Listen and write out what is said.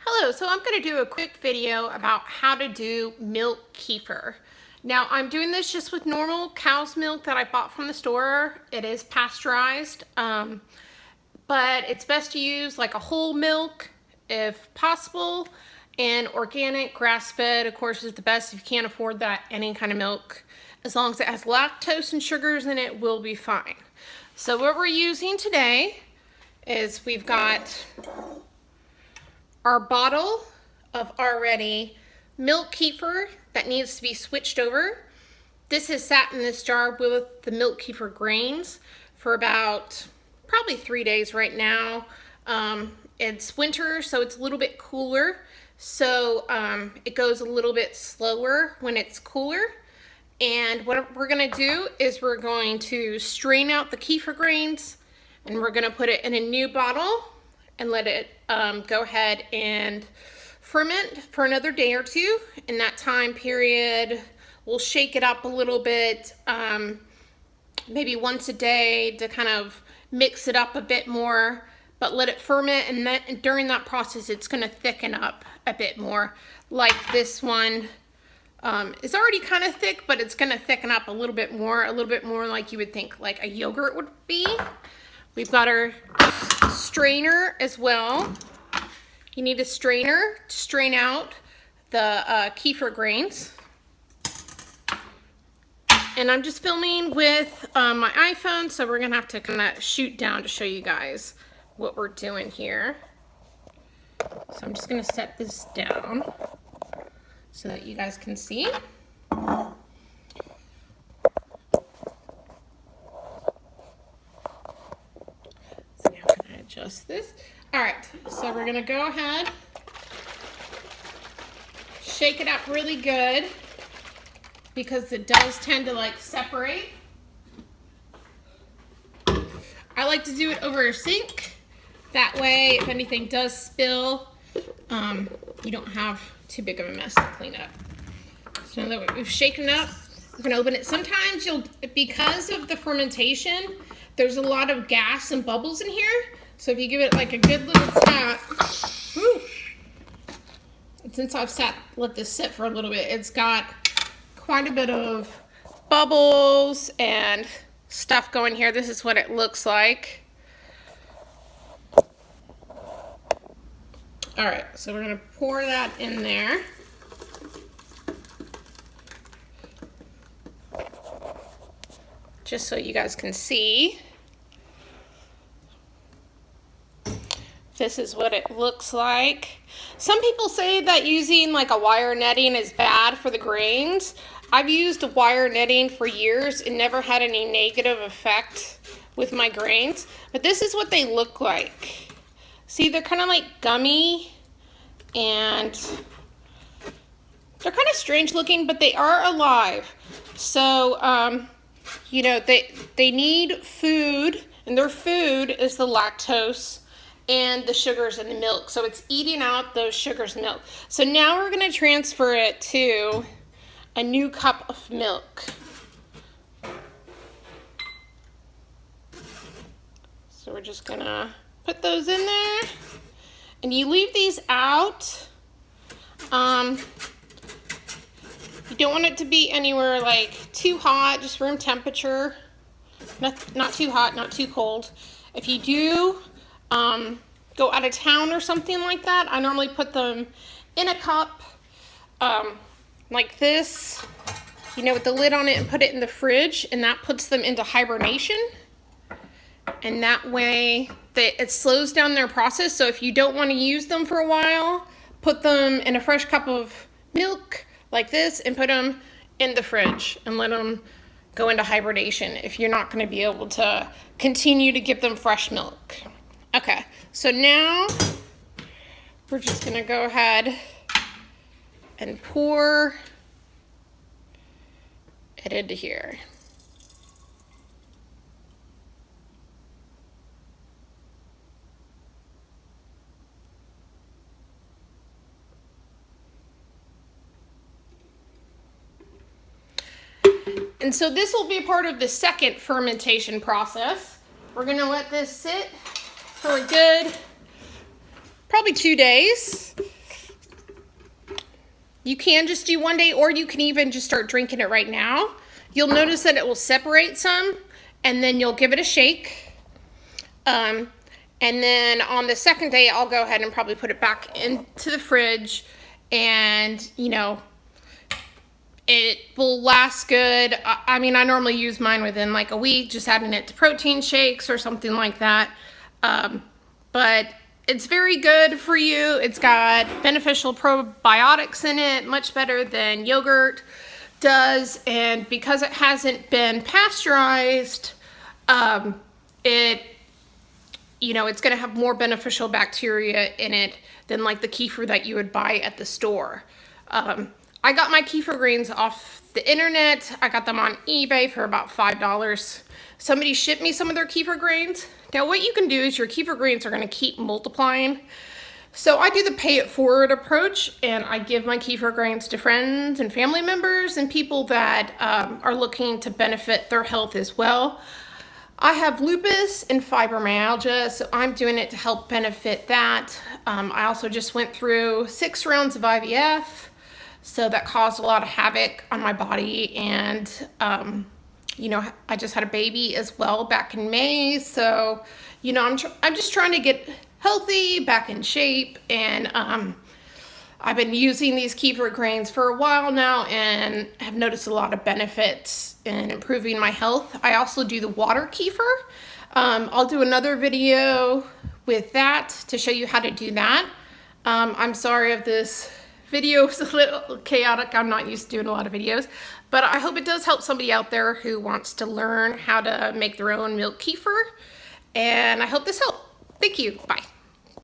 Hello, so I'm going to do a quick video about how to do milk kefir. Now I'm doing this just with normal cow's milk that I bought from the store. It is pasteurized, but it's best to use like a whole milk if possible, and organic grass-fed of course is the best. If you can't afford that, any kind of milk, as long as it has lactose and sugars in it, will be fine. So what we're using today is we've got our bottle of already milk kefir that needs to be switched over. This has sat in this jar with the milk kefir grains for about probably 3 days right now. It's winter, so it's a little bit cooler. So it goes a little bit slower when it's cooler. And what we're gonna do is we're going to strain out the kefir grains and we're gonna put it in a new bottle and let it go ahead and ferment for another day or two. In that time period, we'll shake it up a little bit, maybe once a day to kind of mix it up a bit more, but let it ferment, and then during that process, it's gonna thicken up a bit more. Like this one is already kind of thick, but it's gonna thicken up a little bit more like you would think like a yogurt would be. We've got our strainer as well. You need a strainer to strain out the kefir grains. And I'm just filming with my iPhone, so we're gonna have to kind of shoot down to show you guys what we're doing here. So I'm just gonna set this down so that you guys can see. Adjust this. All right, so we're gonna go ahead, shake it up really good because it does tend to like separate. I like to do it over a sink. That way, if anything does spill, you don't have too big of a mess to clean up. So now that we've shaken it up, we're gonna open it. Sometimes because of the fermentation, there's a lot of gas and bubbles in here. So if you give it like a good little tap, whew, since I've let this sit for a little bit, it's got quite a bit of bubbles and stuff going here. This is what it looks like. All right, so we're gonna pour that in there. Just so you guys can see. This is what it looks like. Some people say that using like a wire netting is bad for the grains. I've used wire netting for years and never had any negative effect with my grains, but this is what they look like. See, they're kind of like gummy and they're kind of strange looking, but they are alive. So, you know, they need food, and their food is the lactose and the sugars in the milk. So it's eating out those sugars in milk. So now we're gonna transfer it to a new cup of milk. So we're just gonna put those in there. And you leave these out. You don't want it to be anywhere like too hot, just room temperature. Not too hot, not too cold. If you do go out of town or something like that, I normally put them in a cup like this, you know, with the lid on it, and put it in the fridge, and that puts them into hibernation. And that way it slows down their process. So if you don't want to use them for a while, put them in a fresh cup of milk like this and put them in the fridge and let them go into hibernation if you're not going to be able to continue to give them fresh milk. Okay, so now we're just gonna go ahead and pour it into here. And so this will be a part of the second fermentation process. We're gonna let this sit for a good, probably 2 days. You can just do one day, or you can even just start drinking it right now. You'll notice that it will separate some, and then you'll give it a shake. And then on the second day, I'll go ahead and probably put it back into the fridge, and you know, it will last good. I mean, I normally use mine within like a week, just adding it to protein shakes or something like that. But it's very good for you. It's got beneficial probiotics in it, much better than yogurt does. And because it hasn't been pasteurized, it's going to have more beneficial bacteria in it than like the kefir that you would buy at the store. I got my kefir grains off the internet. I got them on eBay for about $5. Somebody shipped me some of their kefir grains. Now what you can do is your kefir grains are going to keep multiplying. So I do the pay it forward approach, and I give my kefir grains to friends and family members and people that are looking to benefit their health as well. I have lupus and fibromyalgia, so I'm doing it to help benefit that. I also just went through 6 rounds of IVF, so that caused a lot of havoc on my body. And I just had a baby as well back in May, so I'm just trying to get healthy, back in shape, and I've been using these kefir grains for a while now and have noticed a lot of benefits in improving my health. I also do the water kefir. I'll do another video with that to show you how to do that. I'm sorry if this video is a little chaotic. I'm not used to doing a lot of videos, but I hope it does help somebody out there who wants to learn how to make their own milk kefir, and I hope this helped. Thank you. Bye.